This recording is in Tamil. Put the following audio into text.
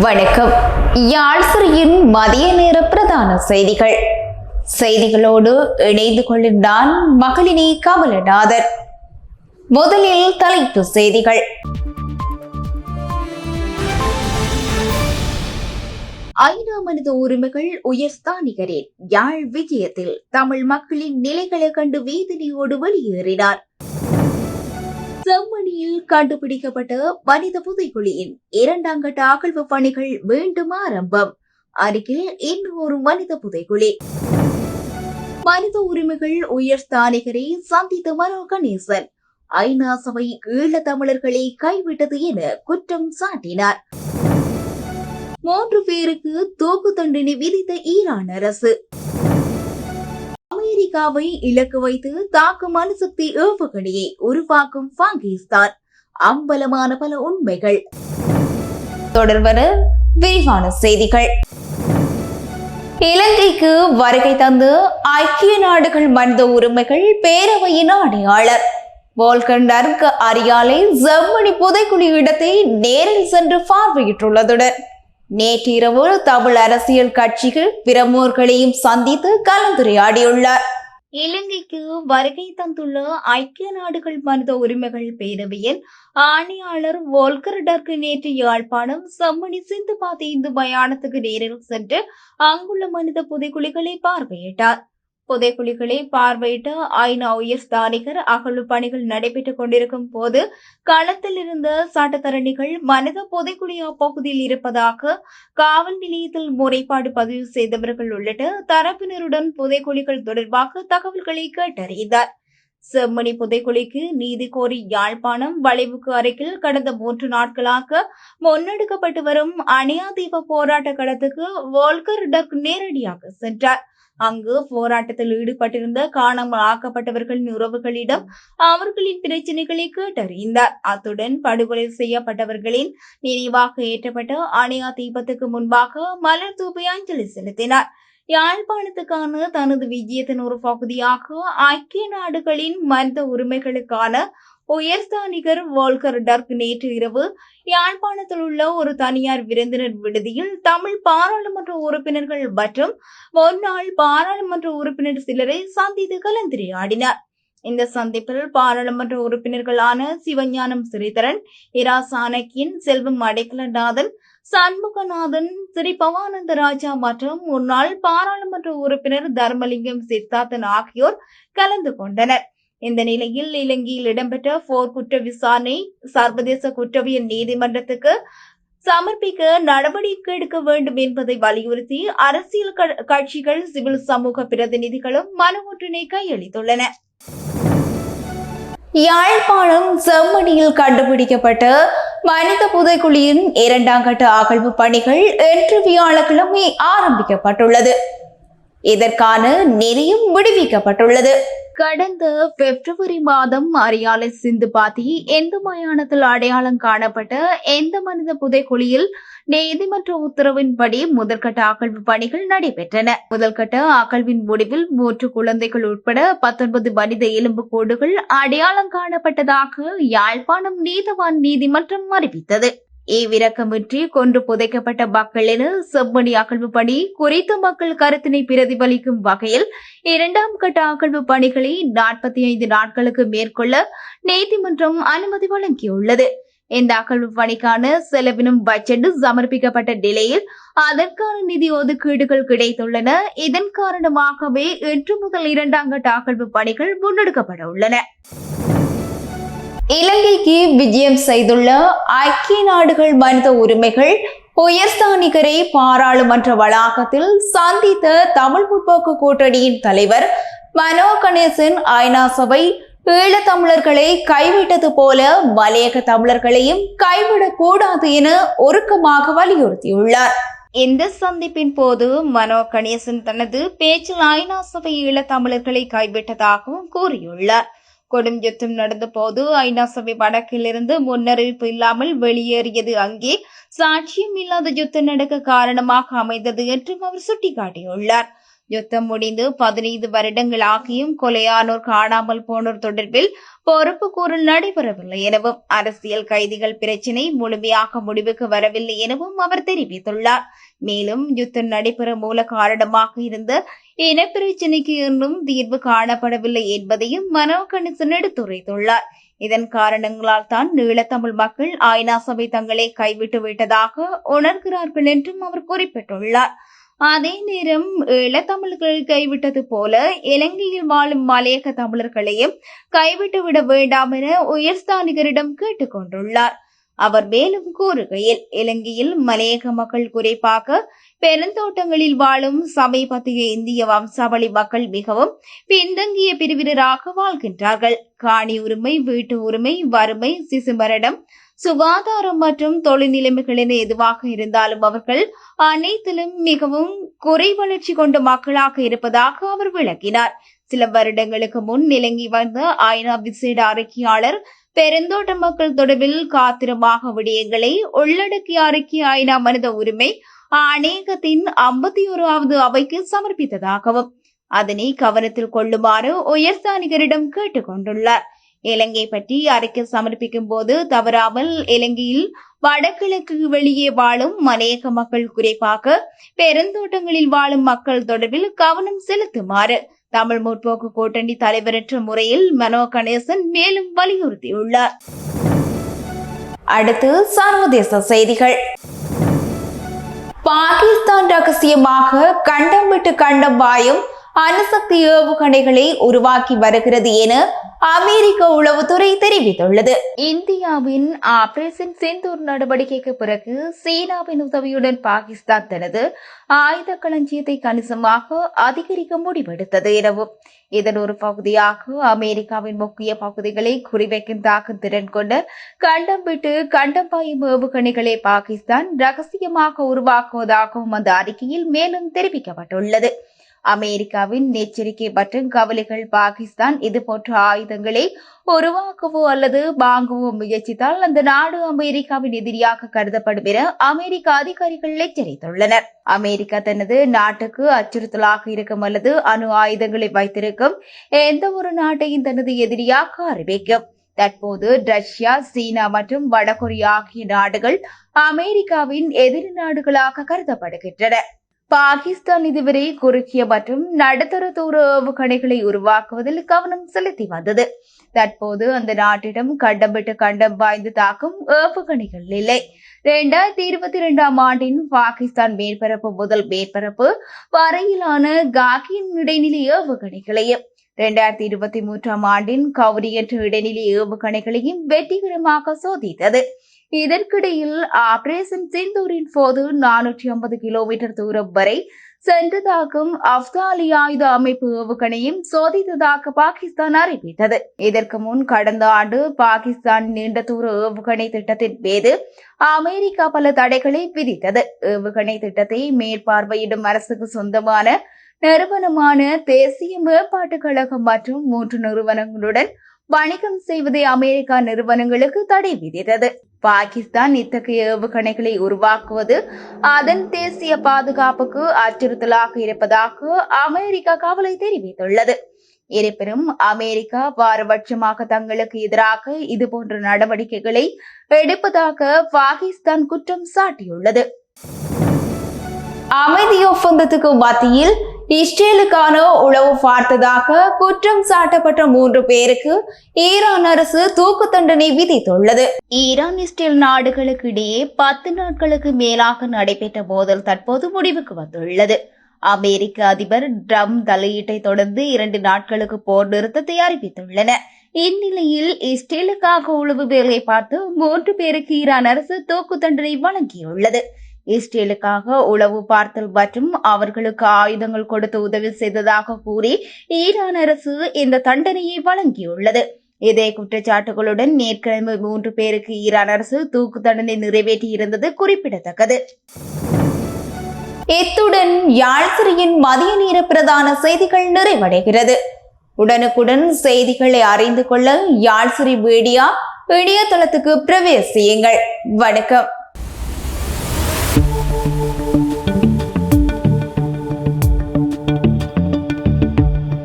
வணக்கம். யாழ் சிறையின் மதிய நேர பிரதான செய்திகளோடு இணைந்து கொள்கின்றான் மகளினி கமலநாதன். முதலில் தலைப்புச் செய்திகள். ஐநா மனித உரிமைகள் உயர்ஸ்தானிகரின் யாழ் விஜயத்தில் தமிழ் மக்களின் நிலைகளை கண்டு வேதனையோடு வெளியேறினார். செம்மணியில் கண்டுபிடிக்கப்பட்ட மனித புதைகுழியின் 2ஆம் கட்ட அகழ்வு பணிகள் மீண்டும் ஆரம்பம். அருகில் இன்னொரு மனித புதைகுழி. மனித உரிமைகள் உயர்ஸ்தானிகரை சந்தித்த மனோ கணேசன் ஐநா சபை ஈழத் தமிழர்களை கைவிட்டது என குற்றம் சாட்டினார். 3 பேருக்கு தூக்கு தண்டனை விதித்த ஈரான் அரசு. அமெரிக்காவை இலக்கு வைத்து தாக்கும் அணுசக்தி ஏவுகணையை உருவாக்கும் பாகிஸ்தான். அம்பலமான பல உண்மைகள். தொடர்வன விரிவான செய்திகள். இலங்கைக்கு வருகை தந்து ஐக்கிய நாடுகள் மனித உரிமைகள் பேரவையின் ஆணையாளர் வோல்கர் டர்க் அரியாலை செம்மணி புதைக்குழி இடத்தை நேரில் சென்று பார்வையிட்டுள்ளதுடன் நேற்றிரவு தமிழ் அரசியல் கட்சிகள் பிரமுகர்களையும் சந்தித்து கலந்துரையாடியுள்ளார். இலங்கைக்கு வருகை தந்துள்ள ஐக்கிய நாடுகள் மனித உரிமைகள் பேரவையின் ஆணையாளர் வோல்கர் டர்க் நேற்று யாழ்ப்பாணம் செம்மணி சிந்துபாத்தி இந்து மயானத்துக்கு நேரில் சென்று அங்குள்ள மனித புதைக்குழிகளை பார்வையிட்டார். புதைக்குழிகளை பார்வையிட்ட ஐநா உயர்ஸ்தானிகர் அகழ்வு பணிகள் நடைபெற்றுக் கொண்டிருக்கும் போது களத்தில் இருந்த சட்டத்தரணிகள் மனித புதைக்குழி அப்பகுதியில் இருப்பதாக காவல் நிலையத்தில் முறைப்பாடு பதிவு செய்தவர்கள் உள்ளிட்ட தரப்பினருடன் புதைக்குழிகள் தொடர்பாக தகவல்களை கேட்டறிந்தார். செம்மணி புதைக்குழிக்கு நீதி கோரி யாழ்ப்பாணம் வளைவுக்கு அருகில் கடந்த 3 நாட்களாக முன்னெடுக்கப்பட்டு வரும் அணியாதீப போராட்ட களத்துக்கு வோல்கர் டர்க் நேரடியாக சென்றார். அங்கு போராட்டத்தில் ஈடுபட்டிருந்த காணாமல் ஆக்கப்பட்டவர்களின் உறவுகளிடம் அவர்களின் பிரச்சினைகளை கேட்டறிந்தார். அத்துடன் படுகொலை செய்யப்பட்டவர்களின் நினைவாக ஏற்றப்பட்ட அணையா தீபத்துக்கு முன்பாக மலர் தூவி அஞ்சலி செலுத்தினார். யாழ்ப்பாணத்துக்கான தனது விஜயத்தின் ஒரு பகுதியாக ஐக்கிய நாடுகளின் மனித உரிமைகளுக்கான உயர்ஸ்தானிகர் வோல்கர் டர்க் நேற்று இரவு யாழ்ப்பாணத்தில் உள்ள ஒரு தனியார் விருந்தினர் விடுதியில் தமிழ் பாராளுமன்ற உறுப்பினர்கள் மற்றும் முன்னாள் பாராளுமன்ற உறுப்பினர் சிலரை சந்தித்து கலந்துரையாடினார். இந்த சந்திப்பில் பாராளுமன்ற உறுப்பினர்களான சிவஞானம் ஸ்ரீதரன், இரா சாணக்கியன், செல்வம் அடைக்கலநாதன், சண்முகநாதன், ஸ்ரீ பவானந்த ராஜா மற்றும் முன்னாள் பாராளுமன்ற உறுப்பினர் தர்மலிங்கம் சித்தார்த்தன் ஆகியோர் கலந்து கொண்டனர். இந்த நிலையில் இலங்கையில் இடம்பெற்ற போர் குற்ற விசாரணை சர்வதேச குற்றவியல் நீதிமன்றத்துக்கு சமர்ப்பிக்க நடவடிக்கை எடுக்க வேண்டும் என்பதை வலியுறுத்தி அரசியல் கட்சிகள், சிவில் சமூக பிரதிநிதிகளும் மனு ஒன்றினை கையளித்துள்ளன. யாழ்ப்பாணம் செம்மணியில் கண்டுபிடிக்கப்பட்ட மனித புதைக்குழியின் 2ஆம் கட்ட அகழ்வு பணிகள் இன்று வியாழக்கிழமை ஆரம்பிக்கப்பட்டுள்ளது. இதற்கான நிதியும் விடுவிக்கப்பட்டுள்ளது. கடந்த பிப்ரவரி மாதம் அரியாலை சிந்துபாத்தி இந்து மயானத்தில் அடையாளம் காணப்பட்ட எந்த மனித புதைக்குழியில் நீதிமன்ற உத்தரவின்படி முதற்கட்ட அகழ்வு பணிகள் நடைபெற்றன. முதல்கட்ட அகழ்வின் முடிவில் 3 குழந்தைகள் உட்பட 19 மனித எலும்பு கூடுகள் அடையாளம் காணப்பட்டதாக யாழ்ப்பாணம் நீதவான் நீதிமன்றம் அறிவித்தது. ஈவிரக்கமின்றி கொன்று புதைக்கப்பட்ட மக்கள் என செம்மணி அகழ்வு பணி குறித்த மக்கள் கருத்தினை பிரதிபலிக்கும் வகையில் 2ஆம் கட்ட அகழ்வு பணிகளை 45 நாட்களுக்கு மேற்கொள்ள நீதிமன்றம் அனுமதி வழங்கியுள்ளது. இந்த அகழ்வு பணிக்கான செலவினம் பட்ஜெட் சமர்ப்பிக்கப்பட்ட நிலையில் அதற்கான நிதி ஒதுக்கீடுகள் கிடைத்துள்ளன. இதன் காரணமாகவே இன்று முதல் 2ஆம் கட்ட அகழ்வு பணிகள் முன்னெடுக்கப்பட உள்ளன. இலங்கைக்கு விஜயம் செய்துள்ள ஐக்கிய நாடுகள் மனித உரிமைகள் உயர்ஸ்தானிகரை பாராளுமன்ற வளாகத்தில் சந்தித்த தமிழ் முற்போக்கு கூட்டணியின் தலைவர் மனோ கணேசன் ஐநா சபை ஈழத்தமிழர்களை கைவிட்டது போல மலையக தமிழர்களையும் கைவிடக்கூடாது என உருக்கமாக வலியுறுத்தியுள்ளார். இந்த சந்திப்பின் போது மனோ கணேசன் தனது பேச்சில் ஐநா சபை ஈழத்தமிழர்களை கைவிட்டதாகவும் கூறியுள்ளார். கொடும் யுத்தம் நடந்த போது ஐநா சபை வடக்கிலிருந்து முன்னறிவிப்பு இல்லாமல் வெளியேறியது அங்கே சாட்சியம் இல்லாத யுத்தம் நடக்க காரணமாக அமைந்தது என்றும் அவர் சுட்டிக்காட்டியுள்ளார். யுத்தம் முடிந்து 15 வருடங்கள் ஆகியும் கொலையானோர் காணாமல் போனோர் தொடர்பில் பொறுப்பு கூறல் நடைபெறவில்லை எனவும் அரசியல் கைதிகள் பிரச்சினை முழுமையாக முடிவுக்கு வரவில்லை எனவும் அவர் தெரிவித்துள்ளார். மேலும் யுத்தம் நடைபெற மூல காரணமாக இருந்த இனப்பிரச்சினைக்கு இன்னும் தீர்வு காணப்படவில்லை என்பதையும் மனோ கணேசன் எடுத்துரைத்துள்ளார். இதன் காரணங்களால் தான் ஈழத்தமிழ் மக்கள் ஐநா சபை தங்களை கைவிட்டு விட்டதாக உணர்கிறார்கள் என்றும் அவர் குறிப்பிட்டுள்ளார். அதே நேரம் ஈழத்தமிழர்கள் கைவிட்டது போல இலங்கையில் வாழும் மலையக தமிழர்களையும் கைவிட்டுவிட வேண்டாம் என உயர்ஸ்தானிகரிடம் கேட்டுக் கொண்டுள்ளார். அவர் மேலும் கூறுகையில், இலங்கையில் மலையக மக்கள் குறிப்பாக பெருந்தோட்டங்களில் வாழும் சமீபத்திய இந்திய வம்சாவளி மக்கள் மிகவும் பின்தங்கிய பிரிவினராக வாழ்கின்றார்கள். காணி உரிமை, வீட்டு உரிமை, வறுமை, சிசு மரணம், சுகாதாரம் மற்றும் தொழில் நிலைமைகள் என எதுவாக இருந்தாலும் அவர்கள் அனைத்திலும் மிகவும் குறை வளர்ச்சி கொண்ட மக்களாக இருப்பதாக அவர் விளக்கினார். சில வருடங்களுக்கு முன் இலங்கை வந்த ஐநா விசேட அறிக்கையாளர் பெருந்தோட்ட மக்கள் தொடர்பில் காத்திரமாக விடயங்களை உள்ளடக்கிய அறிக்கை ஐநா மனித உரிமை ஆணையகத்தின் 51வது அவைக்கு சமர்ப்பித்ததாகவும் அதனை கவனத்தில் கொள்ளுமாறு உயர்ஸ்தானிகரிடம் கேட்டுக் கொண்டுள்ளார். இலங்கை பற்றி அறிக்கை சமர்ப்பிக்கும் போது தவறாமல் இலங்கையில் வடகிழக்கு வெளியே வாழும் மலையக மக்கள் குறிப்பாக பெருந்தோட்டங்களில் வாழும் மக்கள் தொடர்பில் கவனம் செலுத்துமாறு தமிழ் முற்போக்கு கூட்டணி தலைவரற்ற முறையில் மனோ கணேசன் மேலும் வலியுறுத்தியுள்ளார். அடுத்து சர்வதேச செய்திகள். பாகிஸ்தான் ரகசியமாக கண்டம் விட்டு கண்டம் பாயும் அணுசக்தி ஏவுகணைகளை உருவாக்கி வருகிறது என அமெரிக்க உளவுத்துறை தெரிவித்துள்ளது. இந்தியாவின் ஆபரேஷன் சிந்தூர் நடவடிக்கைக்கு பிறகு சீனாவின் உதவியுடன் பாகிஸ்தான் தனது ஆயுத களஞ்சியத்தை கணிசமாக அதிகரிக்க முடிவெடுத்தது எனவும் இதன் ஒரு பகுதியாக அமெரிக்காவின் முக்கிய பகுதிகளை குறிவைக்கும் தாக்கும் திறன் கொண்ட கண்டம் விட்டு கண்டம் பாயும் ஏவுகணைகளை பாகிஸ்தான் ரகசியமாக உருவாக்குவதாகவும் அந்த அறிக்கையில் மேலும் தெரிவிக்கப்பட்டுள்ளது. அமெரிக்காவின் எச்சரிக்கை மற்றும் கவலைகள் பாகிஸ்தான் இதுபோன்ற ஆயுதங்களை உருவாக்கவோ அல்லது வாங்கவோ முயற்சித்தால் அந்த நாடு அமெரிக்காவின் எதிரியாக கருதப்படும் என அமெரிக்க அதிகாரிகள் எச்சரித்துள்ளனர். அமெரிக்கா தனது நாட்டுக்கு அச்சுறுத்தலாக இருக்கும் அல்லது அணு ஆயுதங்களை வைத்திருக்கும் எந்த ஒரு நாட்டையும் தனது எதிரியாக அறிவிக்கும். தற்போது ரஷ்யா, சீனா மற்றும் வடகொரியா ஆகிய நாடுகள் அமெரிக்காவின் எதிரி நாடுகளாக கருதப்படுகின்றன. பாகிஸ்தான் இதுவரை குறுகிய மற்றும் நடுத்தர தூர ஏவுகணைகளை உருவாக்குவதில் கவனம் செலுத்தி வந்தது. தற்போது அந்த நாட்டிடம் கண்டம் விட்டு கண்டம் வாய்ந்து தாக்கும் ஏவுகணைகள் இல்லை. 2022ஆம் ஆண்டின் பாகிஸ்தான் மேற்பரப்பு முதல் மேற்பரப்பு வரையிலான காகின் இடைநிலை ஏவுகணைகளையும் 2023ஆம் ஆண்டின் கௌரி என்ற இடைநிலை ஏவுகணைகளையும் வெற்றிகரமாக சோதித்தது. இதற்கிடையில் ஆபரேஷன் சிந்தூரின் போது 450 கிலோமீட்டர் தூரம் வரை சென்றதாகவும் அப்தாலி ஆயுத அமைப்பு ஏவுகணையும் சோதித்ததாக பாகிஸ்தான் அறிவித்தது. இதற்கு முன் கடந்த ஆண்டு பாகிஸ்தான் நீண்ட தூர ஏவுகணை திட்டத்தின் மீது அமெரிக்கா பல தடைகளை விதித்தது. ஏவுகணை திட்டத்தை மேற்பார்வையிடும் அரசுக்கு சொந்தமான நிறுவனமான தேசிய மேம்பாட்டு கழகம் மற்றும் 3 நிறுவனங்களுடன் வணிகம் செய்வதை அமெரிக்கா நிறுவனங்களுக்கு தடை விதித்தது. பாகிஸ்தான் இத்தகைய ஏவுகணைகளை உருவாக்குவது அதன் தேசிய பாதுகாப்புக்கு அச்சுறுத்தலாக இருப்பதாக அமெரிக்கா கவலை தெரிவித்துள்ளது. இருப்பினும் அமெரிக்கா பாரபட்சமாக தங்களுக்கு எதிராக இதுபோன்ற நடவடிக்கைகளை எடுப்பதாக பாகிஸ்தான் குற்றம் சாட்டியுள்ளது. அமைதி ஒப்பந்தத்துக்கு மத்தியில் இஸ்ரேலுக்கான உளவு பார்த்ததாக குற்றம் சாட்டப்பட்ட 3 பேருக்கு ஈரான் அரசு தூக்கு தண்டனை விதித்துள்ளது. ஈரான் இஸ்ரேல் நாடுகளுக்கு இடையே 10 நாட்களுக்கு மேலாக நடைபெற்ற மோதல் தற்போது முடிவுக்கு வந்துள்ளது. அமெரிக்க அதிபர் ட்ரம்ப் தலையீட்டை தொடர்ந்து 2 நாட்களுக்கு போர் நிறுத்தத்தை அறிவித்துள்ளன. இந்நிலையில் இஸ்ரேலுக்காக உளவு வேலை பார்த்து 3 பேருக்கு ஈரான் அரசு தூக்கு தண்டனை வழங்கியுள்ளது. இஸ்ரேலுக்காக உளவு பார்த்தல் மற்றும் அவர்களுக்கு ஆயுதங்கள் கொடுத்து உதவி செய்ததாக கூறி ஈரான் அரசு இந்த தண்டனையை வழங்கியுள்ளது. இதே குற்றச்சாட்டுகளுடன் நேற்கிழமை 3 பேருக்கு ஈரான் அரசு தூக்கு தண்டனை நிறைவேற்றியிருந்தது குறிப்பிடத்தக்கது. இத்துடன் யாழ்சிரியின் மதிய நேர பிரதான செய்திகள் நிறைவடைகிறது. உடனுக்குடன் செய்திகளை அறிந்து கொள்ள யாழ்சிரி மீடியா இணையதளத்துக்கு பிரவேசியுங்கள். வணக்கம்.